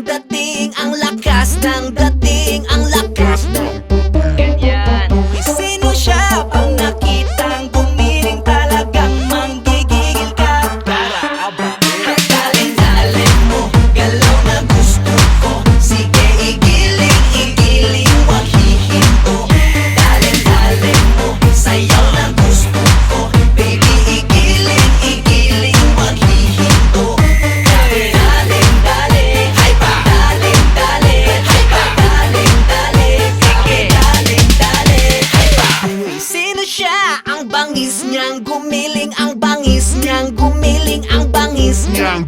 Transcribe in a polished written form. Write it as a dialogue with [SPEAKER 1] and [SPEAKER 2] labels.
[SPEAKER 1] ng dating, ang lakas ng dating, ang lakas ng
[SPEAKER 2] Ganyan.
[SPEAKER 1] sino siya? Pag nakitang gumiling talagang manggigigil ka. Dalin-dalin mo, galaw na gusto ko. Sige, igiling, igiling, wag hihinto. Dalin-dalin mo, sayaw na gusto ko. Baby, igiling, igiling, wag hihinto. Dalin-dalin, hay pa. Dalin-dalin, hay pa. Dalin-dalin, sige. Dalin-dalin, hay pa. Uy, sino siya? Ang bangis niyang gumiling, ang bangis niyang gumiling, ang bangis niyang